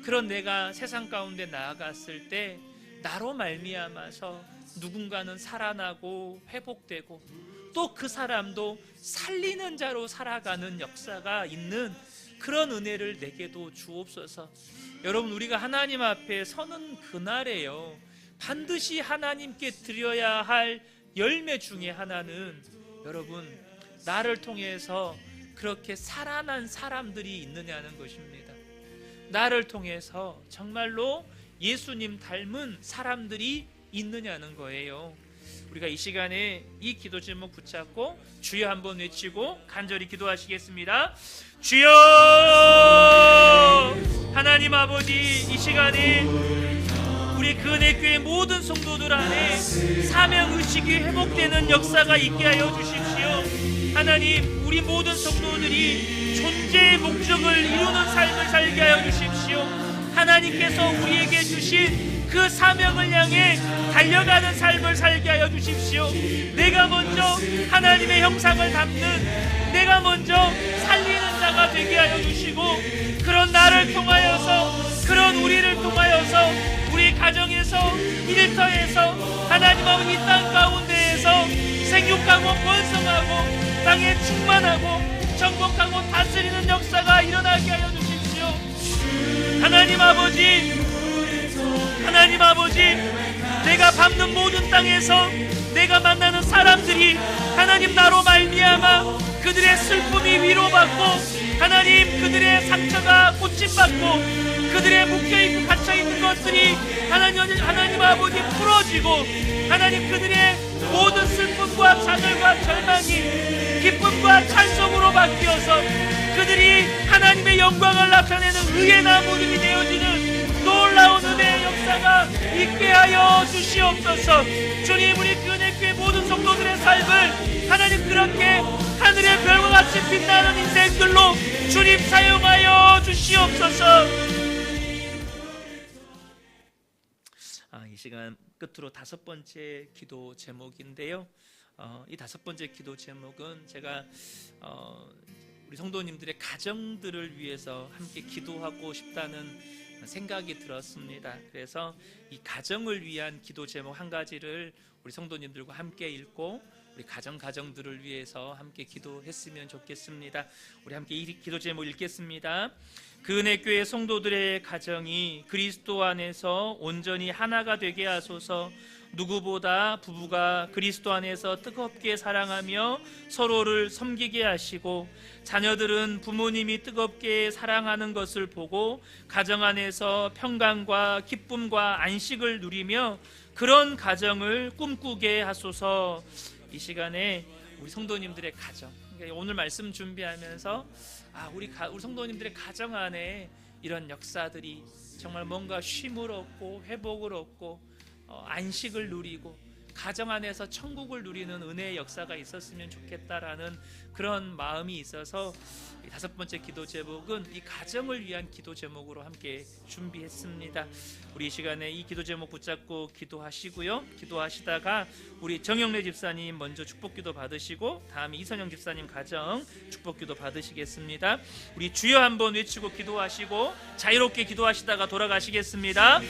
그런 내가 세상 가운데 나아갔을 때 나로 말미암아서 누군가는 살아나고 회복되고, 또 그 사람도 살리는 자로 살아가는 역사가 있는 그런 은혜를 내게도 주옵소서. 여러분, 우리가 하나님 앞에 서는 그날에요, 반드시 하나님께 드려야 할 열매 중에 하나는 여러분, 나를 통해서 그렇게 살아난 사람들이 있느냐는 것입니다. 나를 통해서 정말로 예수님 닮은 사람들이 있느냐는 거예요. 우리가 이 시간에 이 기도 제목 붙잡고 주여 한번 외치고 간절히 기도하시겠습니다. 주여! 하나님 아버지, 이 시간에 우리 근혜교회 모든 성도들 안에 사명의식이 회복되는 역사가 있게 하여 주십시오. 하나님, 우리 모든 성도들이 존재의 목적을 이루는 삶을 살게 하여 주십시오. 하나님께서 우리에게 주신 그 사명을 향해 달려가는 삶을 살게 하여 주십시오. 내가 먼저 하나님의 형상을 담는, 내가 먼저 살리는 자가 되게 하여 주시고, 그런 나를 통하여서, 그런 우리를 통하여서 우리 가정에서, 일터에서, 하나님 아버지 이 땅 가운데에서 생육하고 번성하고 땅에 충만하고 정복하고 다스리는 역사가 일어나게 하여 주십시오. 하나님 아버지, 하나님 아버지, 내가 밟는 모든 땅에서 내가 만나는 사람들이 하나님 나로 말미암아 그들의 슬픔이 위로받고, 하나님 그들의 상처가 고침받고, 그들의 묶여있고 갇혀있는 것들이 하나님 아버지 풀어지고, 하나님 그들의 모든 슬픔과 좌절과 절망이 기쁨과 찬송으로 바뀌어서 그들이 하나님의 영광을 나타내는 의의 나무들이 되어지는 놀라운 은혜의 역사가 있게 하여 주시옵소서. 주님, 우리 근혜교회 모든 성도들의 삶을 하나님 그렇게 하늘의 별과 같이 빛나는 인생들로 주님 사용하여 주시옵소서. 이 시간 끝으로 5번째 기도 제목인데요, 이 5번째 기도 제목은 제가 우리 성도님들의 가정들을 위해서 함께 기도하고 싶다는 생각이 들었습니다. 그래서 이 가정을 위한 기도 제목 한 가지를 우리 성도님들과 함께 읽고 우리 가정들을 위해서 함께 기도했으면 좋겠습니다. 우리 함께 이 기도 제목 읽겠습니다. 근혜교회 성도들의 가정이 그리스도 안에서 온전히 하나가 되게 하소서. 누구보다 부부가 그리스도 안에서 뜨겁게 사랑하며 서로를 섬기게 하시고, 자녀들은 부모님이 뜨겁게 사랑하는 것을 보고 가정 안에서 평강과 기쁨과 안식을 누리며 그런 가정을 꿈꾸게 하소서. 이 시간에 우리 성도님들의 가정, 그러니까 오늘 말씀 준비하면서 우리 성도님들의 가정 안에 이런 역사들이 정말 뭔가 쉼을 얻고 회복을 얻고 안식을 누리고 가정 안에서 천국을 누리는 은혜의 역사가 있었으면 좋겠다라는 그런 마음이 있어서 5번째 기도 제목은 이 가정을 위한 기도 제목으로 함께 준비했습니다. 우리 이 시간에 이 기도 제목 붙잡고 기도하시고요, 기도하시다가 우리 정영래 집사님 먼저 축복기도 받으시고 다음에 이선영 집사님 가정 축복기도 받으시겠습니다. 우리 주여 한번 외치고 기도하시고 자유롭게 기도하시다가 돌아가시겠습니다.